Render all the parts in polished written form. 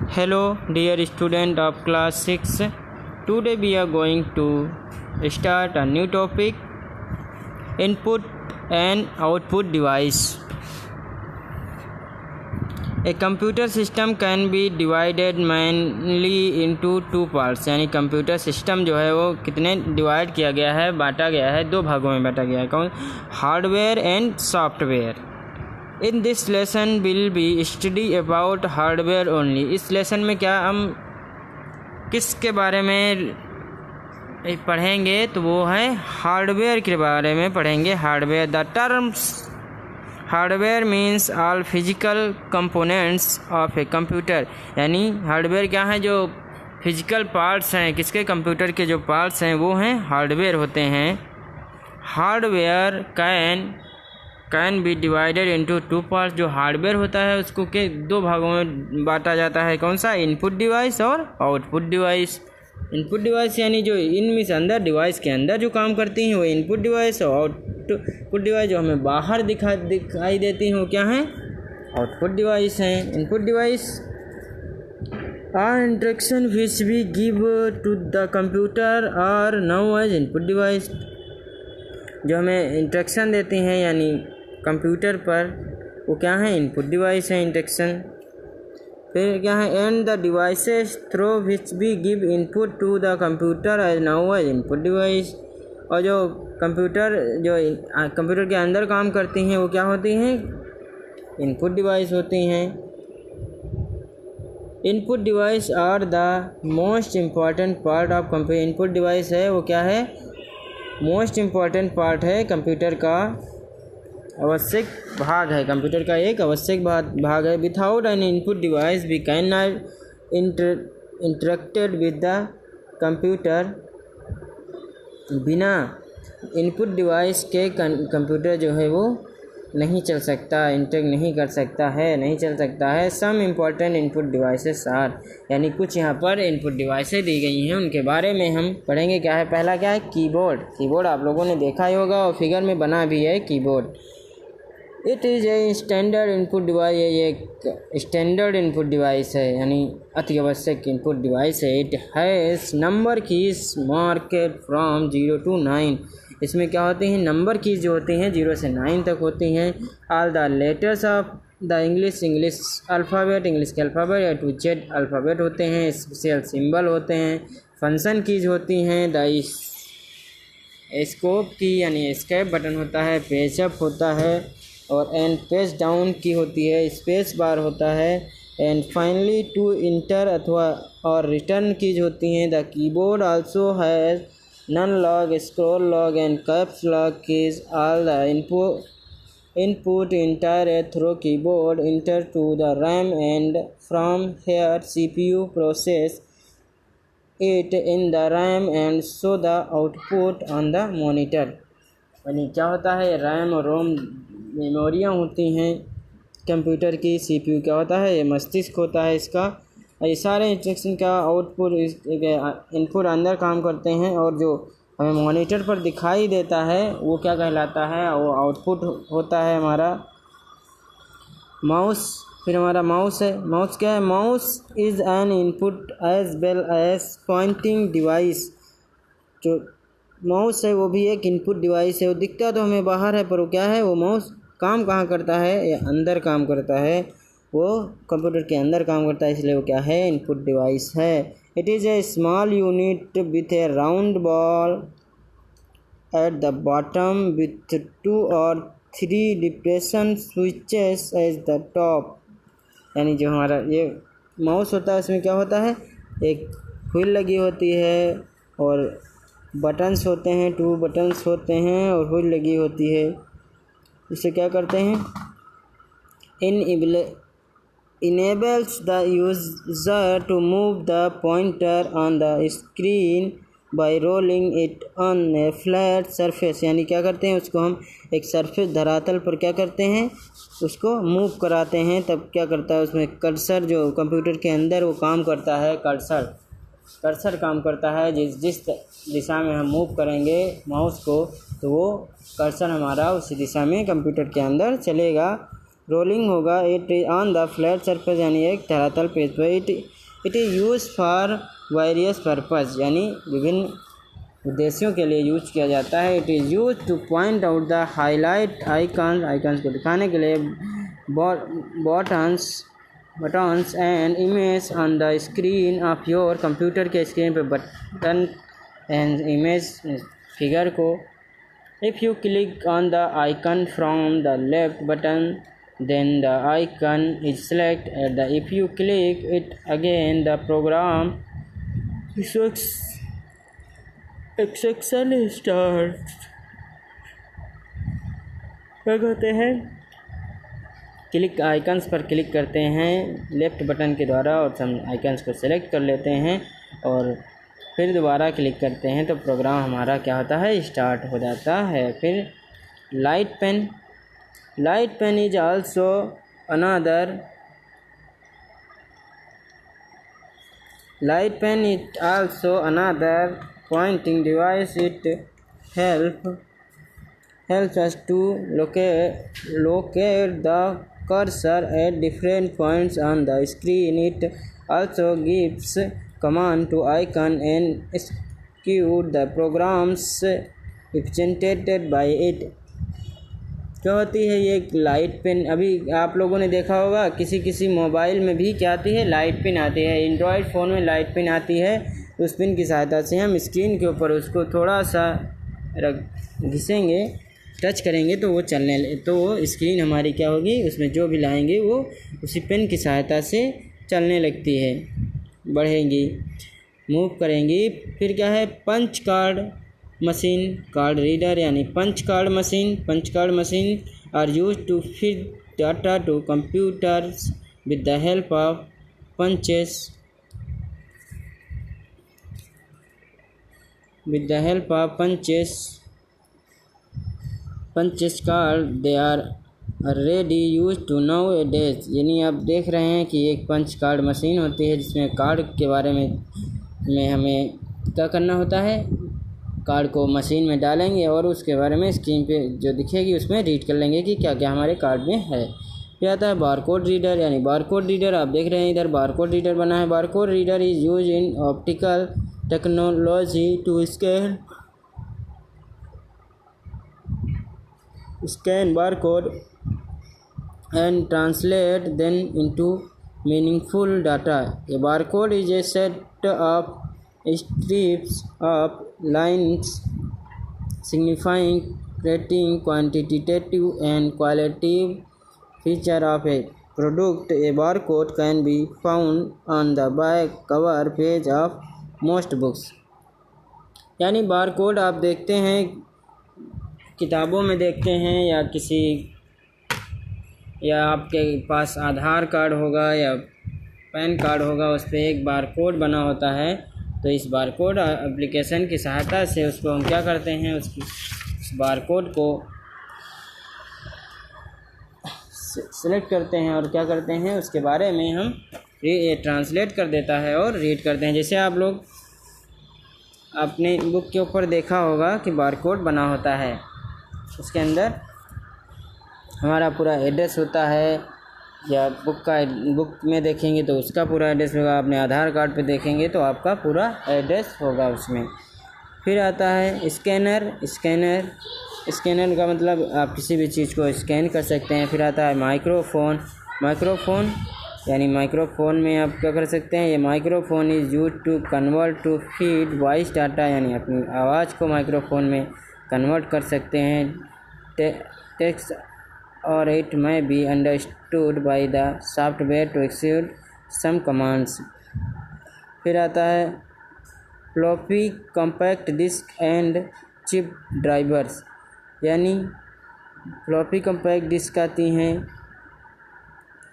Hello, dear student of class 6. Today we are going to start a new topic, input and output device. A computer system can be divided mainly into two parts. यानी computer system जो है वो कितने divide किया गया है, बांटा गया है, दो भागों में बांटा गया है. कौन? Hardware and software. In this lesson will be study about hardware only. इस लेसन में क्या हम किसके बारे में पढ़ेंगे? तो वो है हार्डवेयर के बारे में पढ़ेंगे. Hardware. The terms hardware means all physical components of a computer. यानी हार्डवेयर क्या है? जो फिजिकल पार्ट्स हैं किसके? कंप्यूटर के जो पार्ट्स हैं वो हैं हार्डवेयर होते हैं. Hardware can be divided into two parts. जो हार्डवेयर होता है उसको के दो भागों में बांटा जाता है. कौन सा? इनपुट डिवाइस और आउटपुट डिवाइस. इनपुट डिवाइस यानी जो इनमें से अंदर डिवाइस के अंदर जो काम करती हैं वो इनपुट डिवाइस, और आउटपुट डिवाइस जो हमें बाहर दिखाई देती हैं वो क्या हैं? आउटपुट डिवाइस हैं. Input device are instruction which we give to the computer are known as input device. जो हमें इंस्ट्रक्शन देती हैं यानी कंप्यूटर पर वो क्या है? इनपुट डिवाइस है. इंस्ट्रक्शन फिर क्या है? And the devices through which we give input to the computer as known as input device. और जो कंप्यूटर के अंदर काम करती हैं वो क्या होती हैं? इनपुट डिवाइस होती हैं. Input device are the most important part of computer. Input device है वो क्या है? मोस्ट इम्पॉर्टेंट पार्ट है कंप्यूटर का, आवश्यक भाग है. कंप्यूटर का एक आवश्यक भाग है. Without an input device we can not interacted with the computer. बिना इनपुट डिवाइस के कंप्यूटर जो है वो नहीं चल सकता, इंटरेक्ट नहीं कर सकता है, नहीं चल सकता है. Some important input devices are. यानी कुछ यहाँ पर इनपुट डिवाइसेस दी गई हैं, उनके बारे में हम पढ़ेंगे. क्या है? पहला क्या है? कीबोर्ड. कीबोर्ड आप लोगों ने देखा ही होगा और फिगर में बना भी है keyboard. It is a standard input device. ये एक स्टैंडर्ड इनपुट डिवाइस है यानी अति आवश्यक इनपुट डिवाइस है. It has number keys marked from 0 to 9. इसमें क्या होती हैं? नंबर कीज जो होती हैं 0 से 9 तक होती हैं. All the letters of the English alphabet, English के अल्फ़ाबेट या टू जेड अल्फ़ाबेट होते हैं. स्पेशल सिंबल होते हैं. फंक्शन कीज होती हैं. द स्कोप की यानी एस्केप बटन होता है. पेज अप होता है और एंड पेज डाउन की होती है. स्पेस बार होता है. एंड फाइनली टू इंटर अथवा और रिटर्न कीज होती हैं. The keyboard also has num lock, scroll lock and caps lock keys. All the input enter through keyboard enter to the RAM and from here CPU process it in the RAM and show the output on the monitor. यानी क्या होता है? RAM और रोम मेमोरियाँ होती हैं computer की. CPU क्या होता है? ये मस्तिष्क होता है इसका. ये सारे इंस्ट्रक्शन का आउटपुट इनपुट अंदर काम करते हैं और जो हमें मॉनिटर पर दिखाई देता है वो क्या कहलाता है? वो आउटपुट होता है हमारा माउस. फिर हमारा माउस है. माउस क्या है? Mouse is an input as well as pointing device. जो माउस है वो भी एक इनपुट डिवाइस है. वो दिखता तो हमें बाहर है पर वो क्या है? वो माउस काम कहाँ करता है? या अंदर काम करता है. वो कंप्यूटर के अंदर काम करता है, इसलिए वो क्या है? इनपुट डिवाइस है. It is a small unit with a round ball at the bottom with 2 or 3 depression switches at the top. यानी जो हमारा ये माउस होता है उसमें क्या होता है? एक व्हील लगी होती है और बटन्स होते हैं. 2 बटन्स होते हैं और व्हील लगी होती है. इसे क्या करते हैं? enables the user to move the pointer on the screen by rolling it on a flat surface. यानी क्या करते हैं? उसको हम एक सरफेस धरातल पर क्या करते हैं? उसको मूव कराते हैं. तब क्या करता है? उसमें कर्सर जो कंप्यूटर के अंदर वो काम करता है. कर्सर काम करता है. जिस दिशा में हम मूव करेंगे माउस को तो वो कर्सर हमारा उसी दिशा में कंप्यूटर के अंदर चलेगा. रोलिंग होगा it on the flat surface यानी एक धरातल पेज पर। It is use for various purpose यानी विभिन्न उद्देश्यों के लिए यूज किया जाता है। It is use two point out the highlight icons को दिखाने के लिए buttons and image on the screen of your computer के स्क्रीन पर बटन एंड इमेज फिगर को। If you click on the icon from the left button then the icon is selected. If you click it again the program execution starts। क्या कहते हैं, click icons पर click करते हैं left button के द्वारा और हम आइकन्स को सेलेक्ट कर लेते हैं और फिर दोबारा क्लिक करते हैं तो प्रोग्राम हमारा क्या होता है, स्टार्ट हो जाता है। फिर light pen is also another pointing device. It helps us to locate the cursor at different points on the screen. It also gives command to icon and execute the programs represented by it। क्या होती है ये light pen? अभी आप लोगों ने देखा होगा किसी मोबाइल में भी क्या आती है, लाइट पेन आती है। एंड्रॉयड फ़ोन में लाइट पेन आती है। उस पेन की सहायता से हम स्क्रीन के ऊपर उसको थोड़ा सा घिसेंगे, टच करेंगे तो वो स्क्रीन हमारी क्या होगी, उसमें जो भी लाएंगे वो उसी पेन की सहायता से चलने लगती है, बढ़ेंगी, मूव करेंगी। फिर क्या है, पंच कार्ड रीडर यानी punch card machine are use to feed data to computers with the help of punches card. They are already used to nowadays। यानी आप देख रहे हैं कि एक पंच कार्ड मशीन होती है जिसमें कार्ड के बारे में हमें क्या करना होता है, कार्ड को मशीन में डालेंगे और उसके बारे में स्क्रीन पे जो दिखेगी उसमें रीड कर लेंगे कि क्या क्या हमारे कार्ड में है। फिर आता है बारकोड रीडर यानी बारकोड रीडर। आप देख रहे हैं इधर बारकोड रीडर बना है। Barcode reader is use in optical technology to scan barcode and translate them into meaningful data। A barcode is a set of strips of lines signifying quantitative and qualitative feature of a product। A barcode can be found on the back cover page of most books। यानी barcode आप देखते हैं, किताबों में देखते हैं या आपके पास आधार कार्ड होगा या पैन कार्ड होगा, उस पर एक बारकोड बना होता है। तो इस बारकोड एप्लीकेशन की सहायता से उसको हम क्या करते हैं, उस बारकोड को सेलेक्ट करते हैं और क्या करते हैं, उसके बारे में हम ट्रांसलेट कर देता है और रीड करते हैं। जैसे आप लोग अपने बुक के ऊपर देखा होगा कि बारकोड बना होता है, उसके अंदर हमारा पूरा एड्रेस होता है, या बुक में देखेंगे तो उसका पूरा एड्रेस होगा, अपने आधार कार्ड पे देखेंगे तो आपका पूरा एड्रेस होगा उसमें। फिर आता है स्कैनर का मतलब आप किसी भी चीज़ को स्कैन कर सकते हैं। फिर आता है माइक्रोफोन यानी माइक्रोफोन में आप क्या कर सकते हैं, ये microphone is use to convert to feed voice data यानी अपनी आवाज़ को माइक्रोफोन में कन्वर्ट कर सकते हैं टेक्स्ट, और it may be understood by the software to execute some commands। फिर आता है floppy compact disk and chip drivers यानी फ्लॉपी कॉम्पैक्ट डिस्क आती हैं।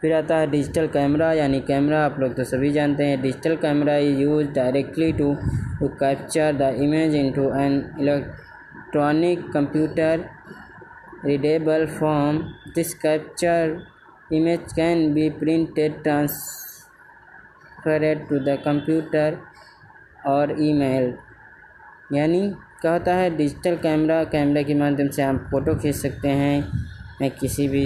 फिर आता है डिजिटल कैमरा यानी कैमरा आप लोग तो सभी जानते हैं। Digital camera is use directly to capture the image into an electronic computer readable form। This captured image can be printed, transferred to the computer और email। यानी क्या होता है, डिजिटल कैमरा के माध्यम से हम फ़ोटो खींच सकते हैं किसी भी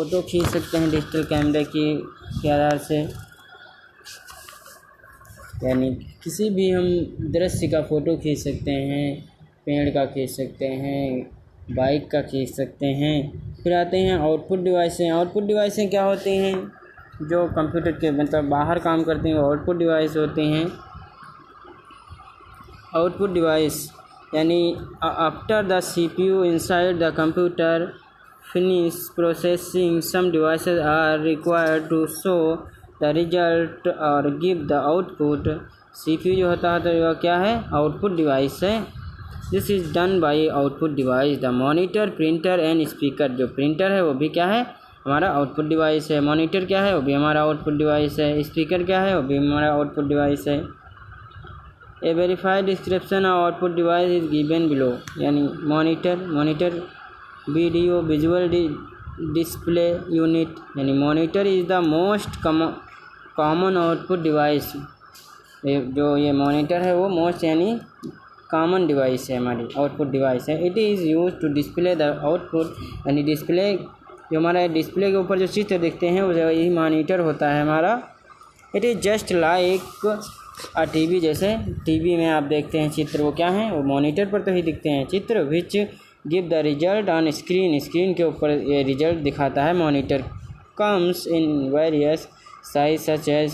फ़ोटो खींच सकते हैं डिजिटल कैमरे के आधार से, यानी किसी भी हम दृश्य का फ़ोटो खींच सकते हैं, पेड़ का खींच सकते हैं, बाइक का खींच सकते हैं। फिर आते हैं आउटपुट डिवाइसें। आउटपुट डिवाइसें क्या होती हैं? जो कंप्यूटर के मतलब बाहर काम करते हैं वो आउटपुट डिवाइस होते हैं। आउटपुट डिवाइस यानी after the CPU inside the computer finish processing, some devices are required to show the result or give the output। CPU जो होता है तो वह क्या है? आउटपुट डिवाइस है। This is done by output device. The monitor, printer and speaker. जो printer है वो भी क्या है? हमारा आउटपुट डिवाइस है। मॉनिटर क्या है? वो भी हमारा आउटपुट डिवाइस है। स्पीकर क्या है? वो भी हमारा आउटपुट डिवाइस है। A verified description of output device is given below. यानी monitor video visual display unit, यानी monitor is the most common output device. जो ये मॉनिटर है वो मोस्ट यानी कॉमन डिवाइस है, हमारी आउटपुट डिवाइस है। It is use to display the output, यानी डिस्प्ले जो हमारा डिस्प्ले के ऊपर जो चित्र दिखते हैं वो यही मॉनिटर होता है हमारा। It is just like TV, जैसे टीवी में आप देखते हैं चित्र, वो क्या है? वो मॉनिटर पर तो ही दिखते हैं चित्र। Which give the result on screen, screen के ऊपर ये रिजल्ट दिखाता है monitor. Comes in various size such as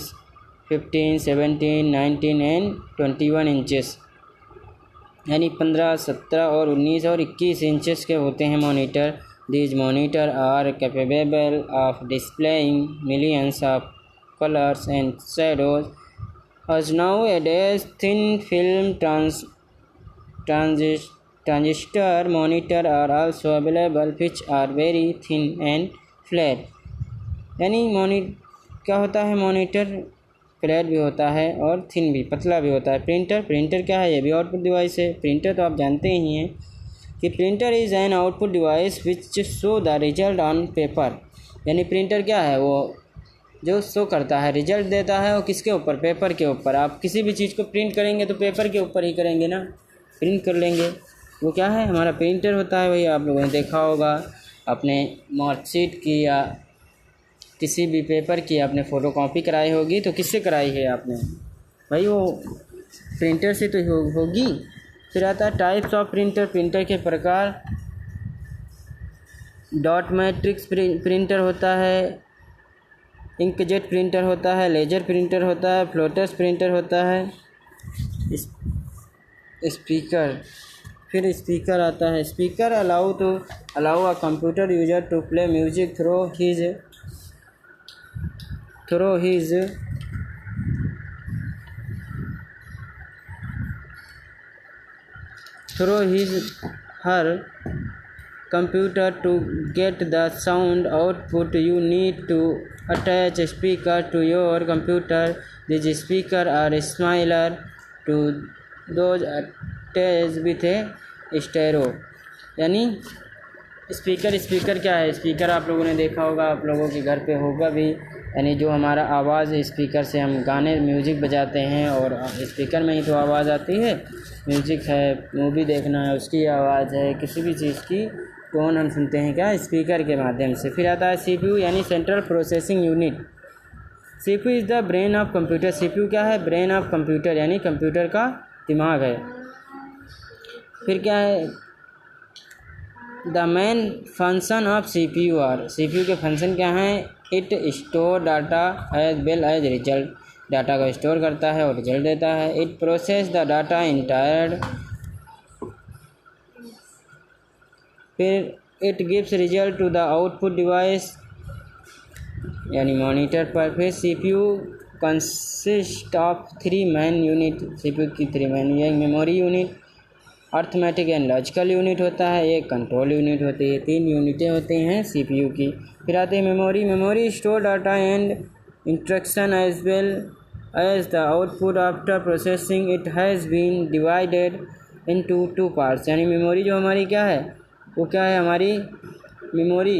15, 17, 19 and 21 inches, यानी 15, 17 और 19 और 21 इंचेस के होते हैं monitor. These monitor are capable of displaying millions of colours and shadows. As nowadays, thin film transistor monitor are also available, which are very thin and flat। यानी क्या होता है? मॉनिटर फ्लैट भी होता है और थिन भी, पतला भी होता है। प्रिंटर क्या है? ये भी आउटपुट डिवाइस है। प्रिंटर तो आप जानते ही हैं कि printer is an output device which show the result on paper. यानी प्रिंटर क्या है? वो जो शो करता है, रिजल्ट देता है वो किसके ऊपर? पेपर के ऊपर। आप किसी भी चीज़ को प्रिंट करेंगे तो पेपर के ऊपर ही करेंगे ना, प्रिंट कर लेंगे। वो क्या है? हमारा प्रिंटर होता है। वही आप लोगों ने देखा होगा अपने मार्कशीट की या किसी भी पेपर की आपने फ़ोटो कॉपी कराई होगी तो किससे कराई है आपने? भाई वो प्रिंटर से तो होगी। फिर आता है टाइप्स ऑफ प्रिंटर। प्रिंटर के प्रकार, डॉट मैट्रिक्स प्रिंटर होता है, इंकजेट प्रिंटर होता है, लेजर प्रिंटर होता है, फ्लोटस प्रिंटर होता है, स्पीकर। फिर स्पीकर आता है। Speaker allow a computer user to play music through his her computer। to get the sound output you need to attach a speaker to your computer। These speakers are similar to those attached with a stereo। यानी speaker क्या है? Speaker आप लोगों ने देखा होगा, आप लोगों के घर पे होगा भी, यानी जो हमारा आवाज़ स्पीकर से हम गाने म्यूज़िक बजाते हैं और स्पीकर में ही तो आवाज़ आती है। म्यूज़िक है, मूवी देखना है, उसकी आवाज़ है, किसी भी चीज़ की टोन हम सुनते हैं क्या? स्पीकर के माध्यम से। फिर आता है CPU यानी central processing unit. CPU is the brain of computer. CPU क्या है? ब्रेन ऑफ कंप्यूटर, यानी कंप्यूटर का दिमाग है। फिर क्या है? The main function of CPU are. CPU के फंक्शन क्या हैं? It store data as well as result. Data को स्टोर करता है और रिजल्ट देता है। It process the data entire. फिर it gives result to the output device, यानी मॉनिटर पर। फिर CPU consist of 3 main unit. CPU की 3 मेन, एक memory unit, arithmetic and logical unit होता है, एक कंट्रोल यूनिट होती है। 3 यूनिटें होती हैं CPU की। फिर आते हैं memory store data and instruction as well as the output. After processing it has been divided into 2 parts. यानी मेमोरी जो हमारी क्या है? वो क्या है? हमारी मेमोरी,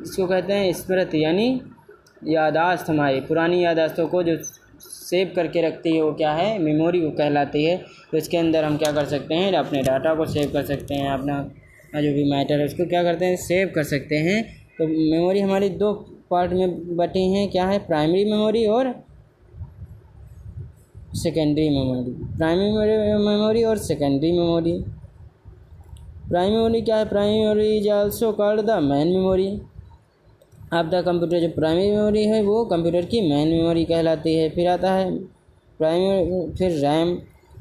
इसको कहते हैं स्मृति, यानी यादाश्त। हमारी पुरानी यादाश्तों को जो सेव करके रखती है वो क्या है? मेमोरी वो कहलाती है। तो इसके अंदर हम क्या कर सकते हैं? अपने डाटा को सेव कर सकते हैं, अपना जो भी मैटर है उसको क्या करते हैं? सेव कर सकते हैं तो मेमोरी हमारी दो पार्ट में बटी हैं, क्या है, प्राइमरी मेमोरी और सेकेंडरी मेमोरी। प्राइमरी मेमोरी और सेकेंडरी मेमोरी। प्राइमरी मेमोरी क्या है, primary memory is also called the main memory of the computer. जो प्राइमरी मेमोरी है वो कंप्यूटर की मेन मेमोरी कहलाती है। फिर आता है फिर रैम,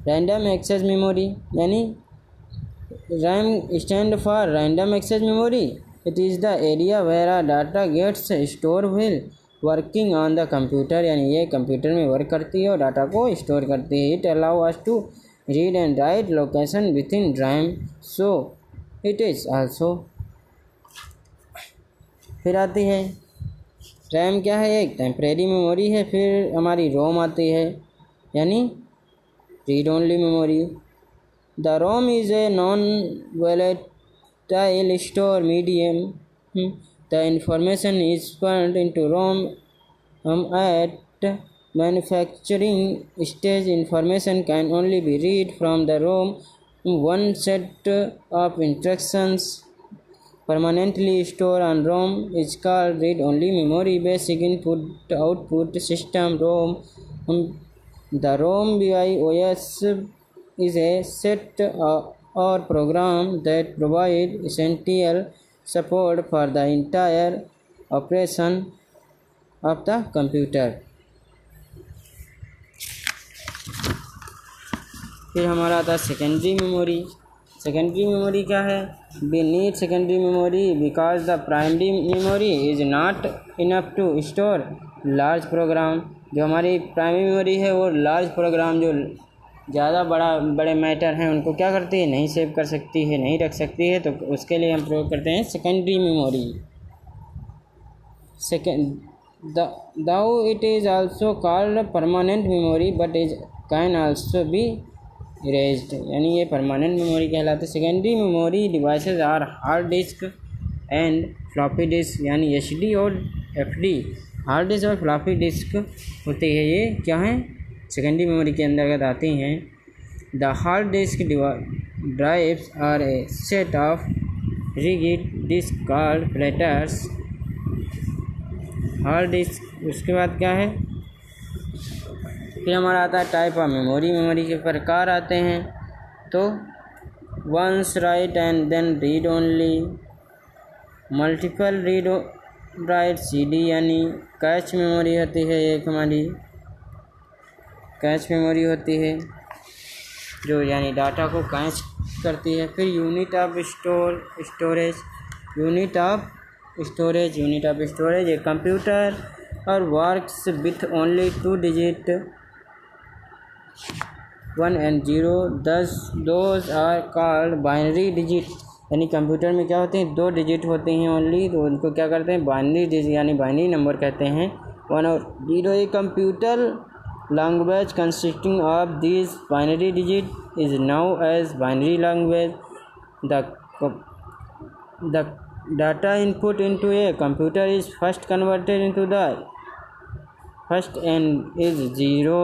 रैंडम एक्सेस मेमोरी, यानी RAM stand for random access memory. It is the area where a data gets store while working on the computer, यानी ये कंप्यूटर में वर्क करती है और डाटा को स्टोर करती है। It allow us to read and write location within RAM, so it is also. फिर आती है रैम, क्या है, एक टेम्परेरी मेमोरी है। फिर हमारी रोम आती है, यानी read only memory. The ROM is a non volatile store medium. The information is put into ROM at manufacturing stage. Information can only be read from the ROM. One set of instructions permanently stored on ROM is called read-only memory. Basic input-output system ROM. The ROM BIOS is a set or program that provide essential support for the entire operation of the computer. फिर हमारा आता है secondary memory. Secondary memory क्या है, we need secondary memory because the primary memory is not enough to store large program. जो हमारी primary memory है वो लार्ज प्रोग्राम, जो ज़्यादा बड़े मैटर हैं, उनको क्या करती है, नहीं सेव कर सकती है, नहीं रख सकती है। तो उसके लिए हम प्रयोग करते हैं secondary memory. Though it is also called permanent memory but is can also be erased, यानी ये परमानेंट मेमोरी कहलाते हैं। Secondary memory devices are hard disk and floppy disk, यानी HD और FD, हार्ड डिस्क और फ्लॉपी डिस्क होती है। ये क्या है, सेकेंडरी मेमोरी के अंतर्गत आती हैं। The hard disk drives are a set of rigid disk called platters. Hard disk, उसके बाद क्या है, फिर हमारा आता है टाइप ऑफ मेमोरी। मेमोरी के प्रकार आते हैं, तो once write and then read only, multiple read write CD, यानी कैच मेमोरी होती है एक हमारी, कैच मेमोरी होती है जो यानी डाटा को कैच करती है। फिर unit of storage, unit of storage a computer और works with only 2 digit 1 and 0, those are called binary digit, यानी कंप्यूटर में क्या होते हैं, 2 डिजिट होते हैं ओनली, तो उनको क्या करते हैं, बाइनरी डिजिट यानी बाइनरी नंबर कहते हैं। 1 और 0 a computer language consisting of these binary digits is known as binary language. The data input into a computer is first converted into the first and is 0.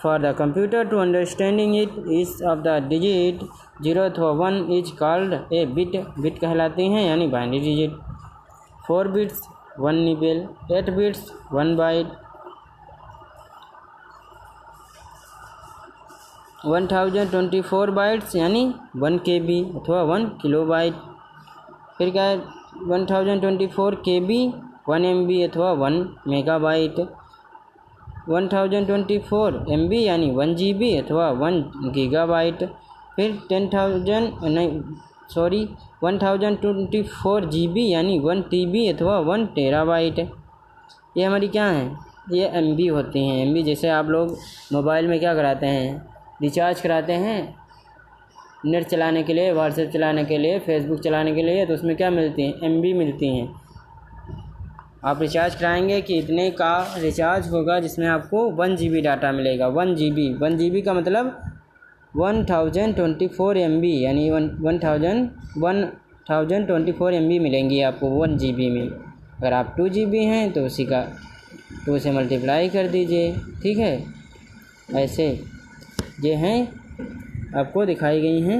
For the computer to understanding it, each of the digit 0 अथवा 1 is called a bit. bit कहलाती हैं, यानी binary digit। 4 bits 1 nibble, 8 bits 1 byte, 1024 bytes यानी 1 KB अथवा 1 kilobyte. फिर क्या है, 1024 KB 1 MB अथवा 1 मेगाबाइट, 1024 MB यानी 1 GB अथवा 1 गीगाबाइट। फिर 1024 GB यानी 1 TB अथवा 1 टेराबाइट। ये हमारी क्या है, ये MB होती हैं। MB जैसे आप लोग मोबाइल में क्या कराते हैं, रिचार्ज कराते हैं नेट चलाने के लिए, व्हाट्सएप चलाने के लिए, फेसबुक चलाने के लिए, तो उसमें क्या मिलती हैं, MB मिलती हैं। आप रिचार्ज कराएंगे कि इतने का रिचार्ज होगा जिसमें आपको 1 GB डाटा मिलेगा। 1 GB का मतलब 1024 MB, यानी 1024 MB मिलेंगी आपको 1 GB में। अगर आप 2 GB हैं तो उसी का 2 से मल्टीप्लाई कर दीजिए, ठीक है। ऐसे ये हैं आपको दिखाई गई हैं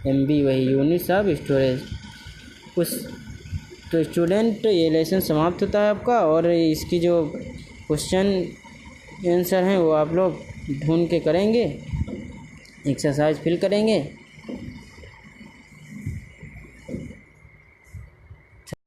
MB, वही यूनिट्स ऑफ स्टोरेज। कुछ। तो स्टूडेंट ये लेसन समाप्त होता है आपका, और इसकी जो क्वेश्चन आंसर हैं वो आप लोग ढूंढ के करेंगे, एक्सरसाइज फिल करेंगे।